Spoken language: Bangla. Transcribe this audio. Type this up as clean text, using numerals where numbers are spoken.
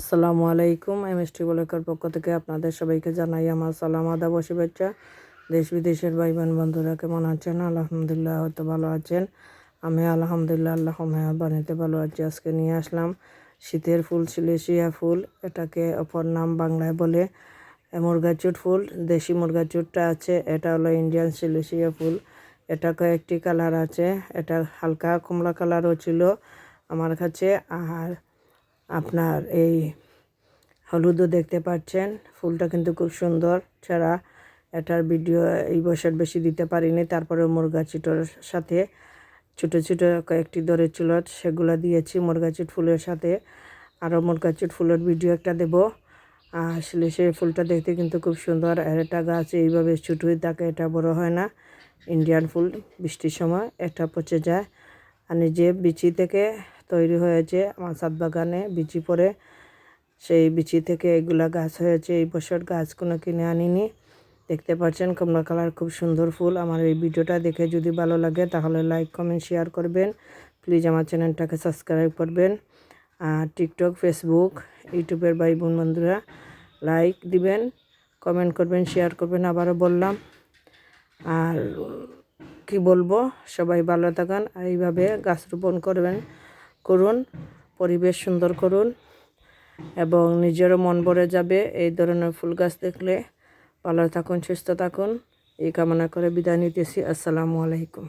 আসসালামু আলাইকুম। এমএসটি বলেকার পক্ষ থেকে আপনাদের সবাইকে জানাই আমার সালাম আদাব ও শুভেচ্ছা। দেশ বিদেশের ভাই বোন বন্ধুরা কেমন আছেন? আলহামদুলিল্লাহ হয়তো ভালো আছেন। আমি আলহামদুলিল্লাহ আল্লাহ মেহরবানিতে ভালো আছি। আজকে নিয়ে আসলাম শীতের ফুল সিলেশিয়া ফুল। এটাকে অপর নাম বাংলায় বলে মুরগাচুট ফুল। দেশি মুরগাচুটটা আছে, এটা হলো ইন্ডিয়ান সিলেশিয়া ফুল। এটা কয়েকটি কালার আছে, এটা হালকা কমলা কালারও ছিল আমার কাছে, আর আপনার এই হলুদও দেখতে পাচ্ছেন। ফুলটা কিন্তু খুব সুন্দর। ছাড়া এটার ভিডিও এই বছর বেশি দিতে পারিনি, তারপরে মুরগাচুটের সাথে ছোটো ছোটো কয়েকটি ছিল, সেগুলো দিয়েছি মুরগাচুট ফুলের সাথে। আরও মুরগাচুট ফুলের ভিডিও একটা দেব। আসলে সেই ফুলটা দেখতে কিন্তু খুব সুন্দর। আর এটা গাছ এইভাবে ছোটোই থাকে, এটা বড় হয় না। ইন্ডিয়ান ফুল বৃষ্টির সময় এটা পচে যায়। আর নিজে বিচি থেকে তৈরি হয়েছে আমার ছাদ বাগানে, বিচি পরে সেই বিচি থেকে এগুলা গাছ হয়েছে। এই বছর গাছ কোনো কিনে আনিনি। দেখতে পাচ্ছেন কমলা কালার, খুব সুন্দর ফুল। আমার এই ভিডিওটা দেখে যদি ভালো লাগে তাহলে লাইক কমেন্ট শেয়ার করবেন। প্লিজ আমার চ্যানেলটাকে সাবস্ক্রাইব করবেন। আর টিকটক, ফেসবুক, ইউটিউবের ভাই বোন বন্ধুরা লাইক দিবেন, কমেন্ট করবেন, শেয়ার করবেন। আবারও বললাম, আর কি বলবো, সবাই ভালো থাকুন। আর এইভাবে গাছ রোপণ করুন, পরিবেশ সুন্দর করুন এবং নিজেরও মন ভরে যাবে এই ধরনের ফুল গাছ দেখলে। ভালো থাকুন, সুস্থ থাকুন, এই কামনা করে বিদায় নিতেছি। আসসালামু আলাইকুম।